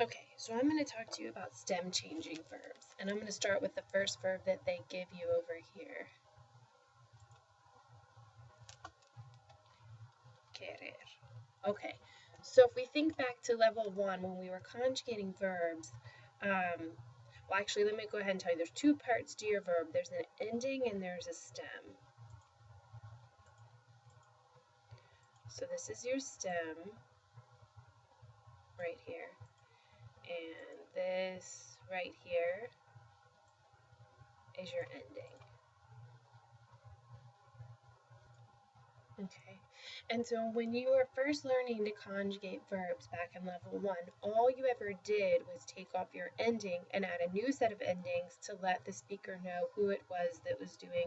Okay, so I'm going to talk to you about stem changing verbs, and I'm going to start with the first verb that they give you over here. Querer. Okay, so if we think back to level 1 when we were conjugating verbs, well, actually, let me go ahead and tell you there's two parts to your verb. There's an ending and there's a stem. So this is your stem right here, and this right here is your ending. Okay, and so when you were first learning to conjugate verbs back in level 1, all you ever did was take off your ending and add a new set of endings to let the speaker know who it was that was doing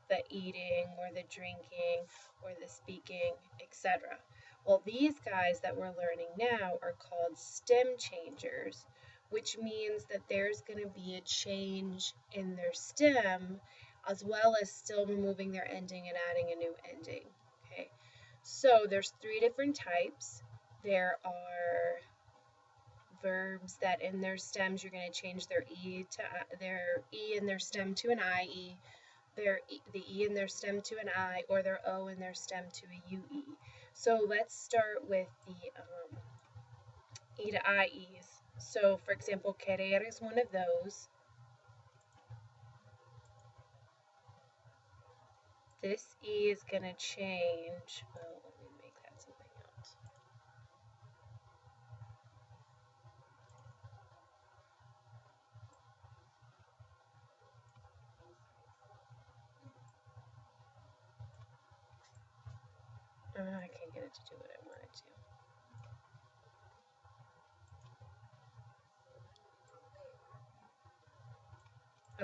the eating or the drinking or the speaking, etc. Well, these guys that we're learning now are called stem changers, which means that there's going to be a change in their stem as well as still removing their ending and adding a new ending. Okay, so there's three different types. There are verbs that in their stems you're going to change their E in their stem to an IE, the E in their stem to an I, or their O in their stem to a UE. So let's start with the E to IEs. So for example, querer is one of those. This E is going to change. Well, let me make that something else. I can't get it to do what I want it to.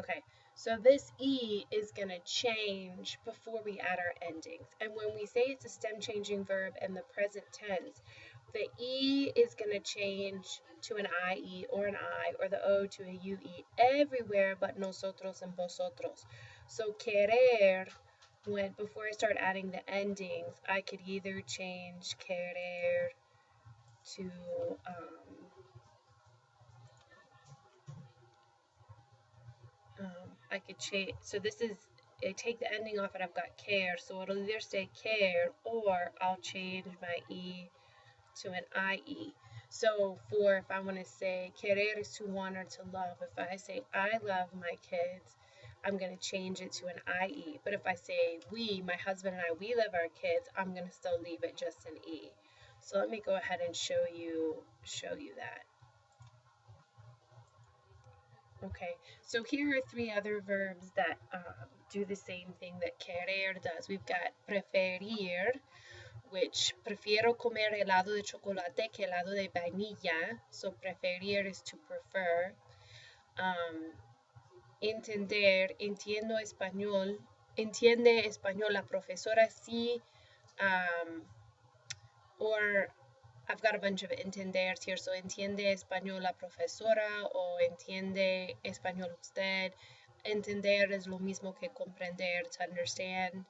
Okay, so this E is going to change before we add our endings. And when we say it's a stem changing verb in the present tense, the E is going to change to an IE or an I, or the O to a UE everywhere but nosotros and vosotros. So querer, before I start adding the endings, I could either change querer to I could change, so this is, I take the ending off and I've got care, so it'll either say care or I'll change my E to an IE. So for if I want to say querer is to want or to love, if I say I love my kids, I'm going to change it to an IE. But if I say we, my husband and I, we love our kids, I'm going to still leave it just an E. So let me go ahead and show you that. Okay, so here are three other verbs that do the same thing that querer does. We've got preferir, which prefiero comer helado de chocolate que helado de vainilla. So preferir is to prefer. Entender, entiendo español, entiende español la profesora sí, or I've got a bunch of entenders here, so entiende español la profesora o entiende español usted. Entender es lo mismo que comprender, to understand.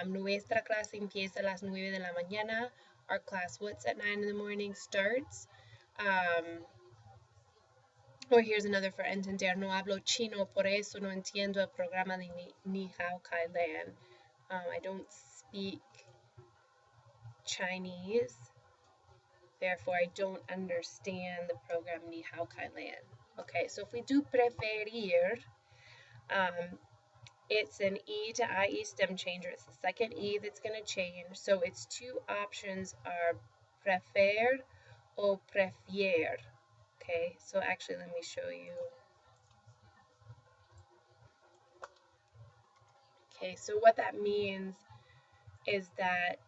Nuestra clase empieza a las 9 de la mañana. Our class, what's at 9 in the morning, starts. Or here's another for entender. No hablo chino, por eso no entiendo el programa de Ni Hao Kai Lan. I don't speak Chinese. Therefore, I don't understand the program Ni Hao Kai Lan. Okay, so if we do preferir, it's an E to IE stem changer. It's the second E that's going to change. So its two options are prefer or prefier. Okay, so actually let me show you. Okay, so what that means is that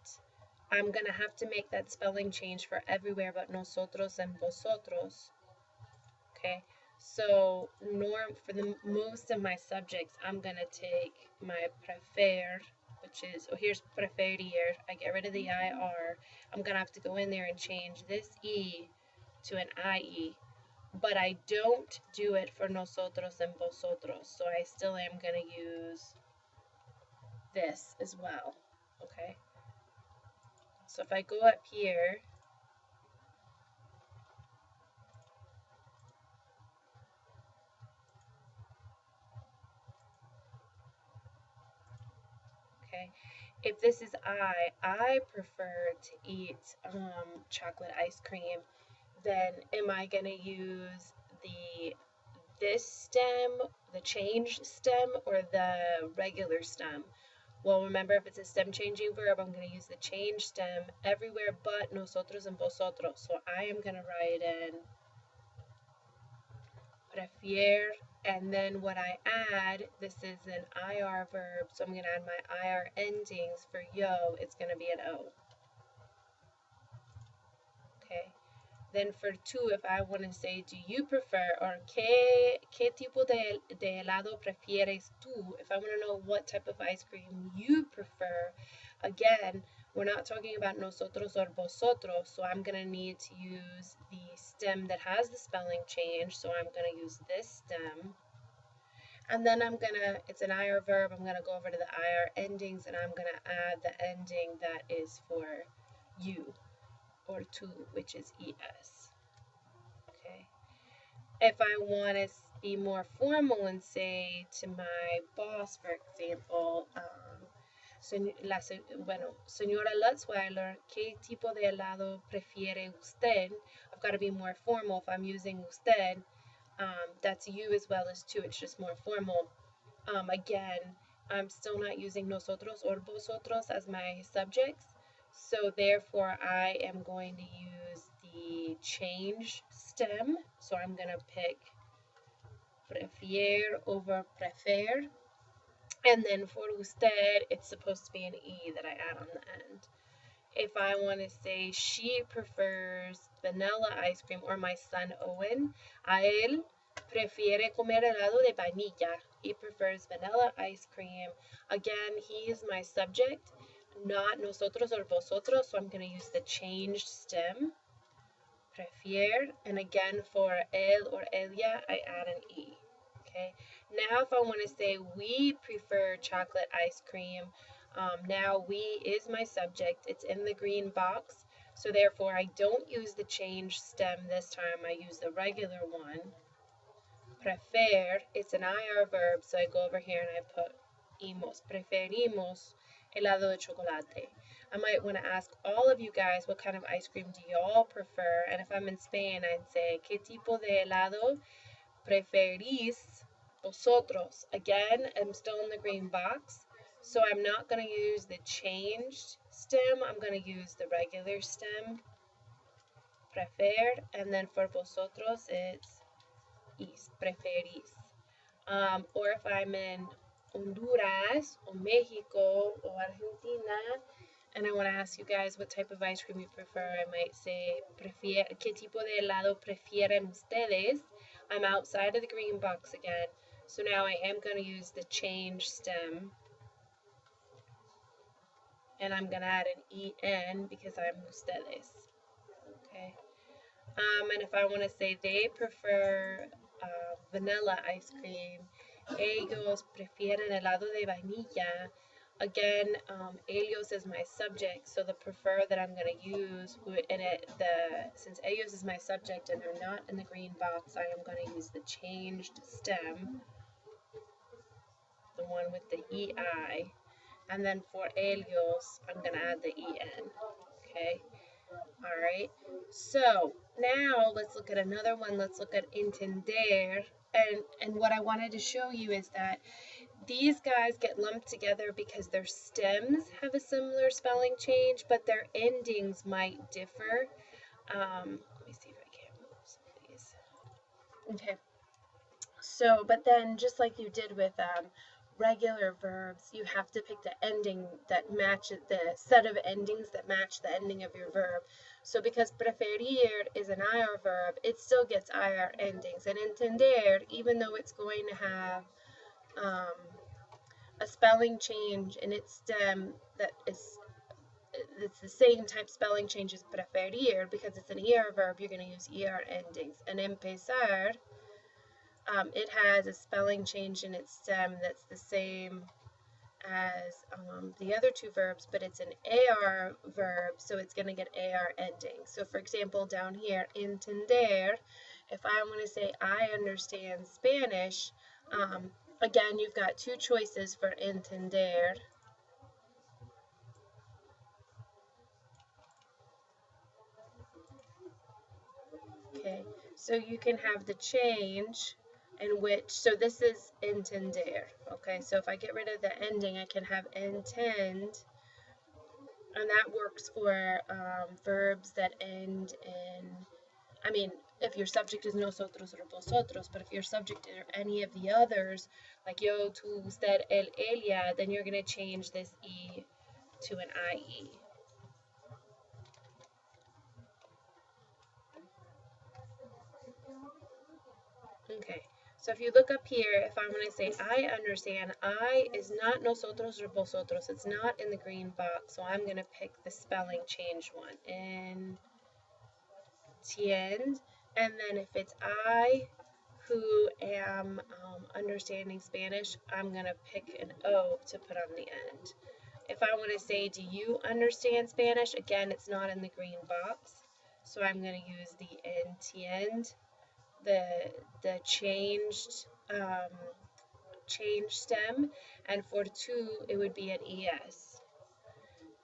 I'm going to have to make that spelling change for everywhere but nosotros and vosotros. Okay, so for the most of my subjects, I'm going to take my prefer, which is, oh, here's preferir. I get rid of the IR. I'm going to have to go in there and change this E to an IE. But I don't do it for nosotros and vosotros. So I still am going to use this as well. Okay. So if I go up here, okay? If this is I prefer to eat chocolate ice cream, then am I going to use this stem, the changed stem, or the regular stem? Well, remember, if it's a stem changing verb, I'm going to use the change stem everywhere but nosotros and vosotros. So I am going to write in prefiere, and then what I add, this is an IR verb, so I'm going to add my IR endings for yo, it's going to be an O. Okay. Then for two, if I want to say, do you prefer, or qué tipo de helado prefieres tú? If I want to know what type of ice cream you prefer, again, we're not talking about nosotros or vosotros, so I'm going to need to use the stem that has the spelling change, so I'm going to use this stem. And then it's an IR verb, I'm going to go over to the IR endings, and I'm going to add the ending that is for you, or to, which is ES. Okay. If I want to be more formal and say to my boss, for example, señora Lutzweiler, ¿qué tipo de helado prefiere usted? I've got to be more formal if I'm using usted. That's you as well as to, it's just more formal. Again, I'm still not using nosotros or vosotros as my subjects, so therefore I am going to use the change stem. So I'm going to pick prefiere over prefer, and then for usted, it's supposed to be an E that I add on the end. If I want to say she prefers vanilla ice cream, or my son Owen, a él prefiere comer helado de vainilla. He prefers vanilla ice cream. Again, he is my subject, not nosotros or vosotros, so I'm going to use the changed stem, prefiere, and again for él or ella, I add an E. Okay. Now if I want to say we prefer chocolate ice cream, now we is my subject, it's in the green box, so therefore I don't use the change stem this time, I use the regular one. Prefer, it's an IR verb, so I go over here and I put imos, preferimos helado de chocolate. I might want to ask all of you guys, what kind of ice cream do y'all prefer? And if I'm in Spain, I'd say, ¿qué tipo de helado preferís vosotros? Again, I'm still in the green box, so I'm not going to use the changed stem, I'm going to use the regular stem, prefer, and then for vosotros, it's preferís. Or if I'm in Honduras, or Mexico, or Argentina, and I want to ask you guys what type of ice cream you prefer, I might say, ¿qué tipo de helado prefieren ustedes? I'm outside of the green box again, so now I am going to use the change stem, and I'm going to add an EN because I'm ustedes. Okay. And if I want to say they prefer vanilla ice cream, ellos prefieren helado de vainilla. Again, ellos is my subject, so the prefer that I'm going to use, since ellos is my subject and they're not in the green box, I am going to use the changed stem, the one with the EI, and then for ellos, I'm going to add the EN, okay? All right, so now let's look at another one. Let's look at entender, and what I wanted to show you is that these guys get lumped together because their stems have a similar spelling change, but their endings might differ. Let me see if I can move some of these. Okay, so but then just like you did with regular verbs, you have to pick the ending that matches the set of endings that match the ending of your verb. So because preferir is an IR verb, it still gets IR endings. And entender, even though it's going to have a spelling change in its stem it's the same type spelling change as preferir, because it's an ER verb, you're going to use ER endings. And empezar, it has a spelling change in its stem that's the same as the other two verbs, but it's an AR verb, so it's going to get AR ending. So for example, down here, entender, if I want to say I understand Spanish, again, you've got two choices for entender. Okay, so you can have the change in which, so this is entender. Okay, so if I get rid of the ending, I can have intend, and that works for verbs that end in, I mean, if your subject is nosotros or vosotros, but if your subject are any of the others, like yo, tú, usted, él, ella, then you're going to change this E to an IE. Okay, so if you look up here, if I want to say I understand, I is not nosotros or vosotros. It's not in the green box, so I'm going to pick the spelling change one. Entiend. And then if it's I who am understanding Spanish, I'm going to pick an O to put on the end. If I want to say, do you understand Spanish? Again, it's not in the green box, so I'm going to use the entiend, the changed stem, and for two, it would be an ES.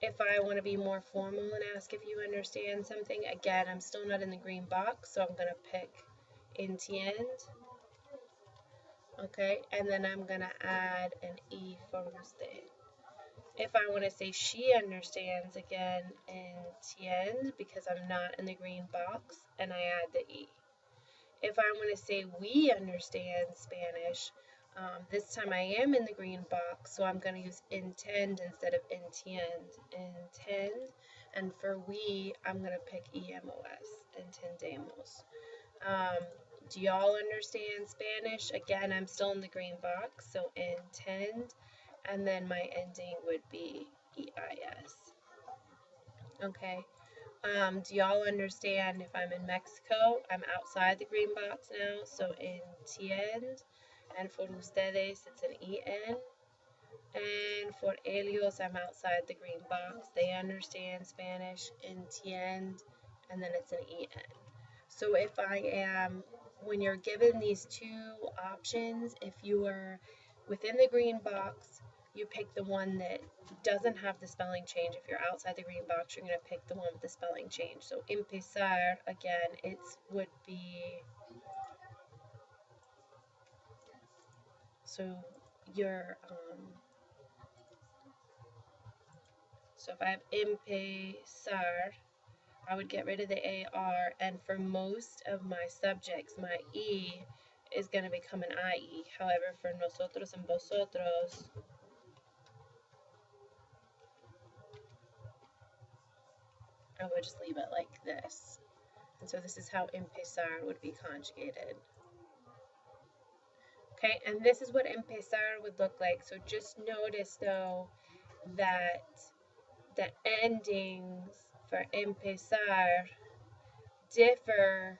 If I want to be more formal and ask if you understand something, again, I'm still not in the green box, so I'm going to pick entiend. Okay, and then I'm going to add an E for usted. If I want to say she understands, again, entiend, because I'm not in the green box, and I add the E. If I want to say we understand Spanish, this time I am in the green box, so I'm going to use intend instead of entiend. Intend, and for we, I'm going to pick EMOS, entendemos. Do y'all understand Spanish? Again, I'm still in the green box, so intend, and then my ending would be EIS. Okay. Do y'all understand if I'm in Mexico? I'm outside the green box now, so entiend, and for ustedes, it's an EN, and for ellos, I'm outside the green box. They understand Spanish, entiend, and then it's an EN. So if I am, when you're given these two options, if you are within the green box, you pick the one that doesn't have the spelling change. If you're outside the green box, you're going to pick the one with the spelling change. So empezar, again, it would be, so your, so if I have empezar, I would get rid of the AR, and for most of my subjects, my E is going to become an IE. However, for nosotros and vosotros, I would just leave it like this. And so this is how empezar would be conjugated. Okay, and this is what empezar would look like. So just notice, though, that the endings for empezar differ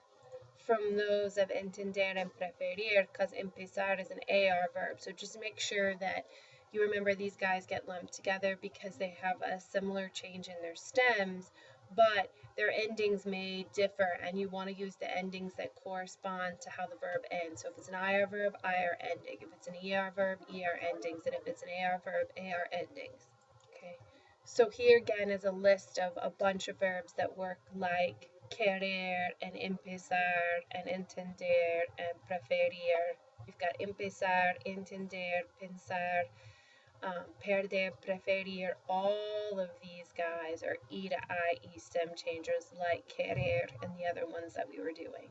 from those of entender and preferir, because empezar is an AR verb. So just make sure that you remember these guys get lumped together because they have a similar change in their stems, but their endings may differ, and you want to use the endings that correspond to how the verb ends. So if it's an IR verb, IR ending. If it's an ER verb, ER endings. And if it's an AR verb, AR endings. Okay. So here again is a list of a bunch of verbs that work like querer and empezar and entender and preferir. You've got empezar, entender, pensar, perder, preferir. All of these guys are E to IE stem changers like querer and the other ones that we were doing.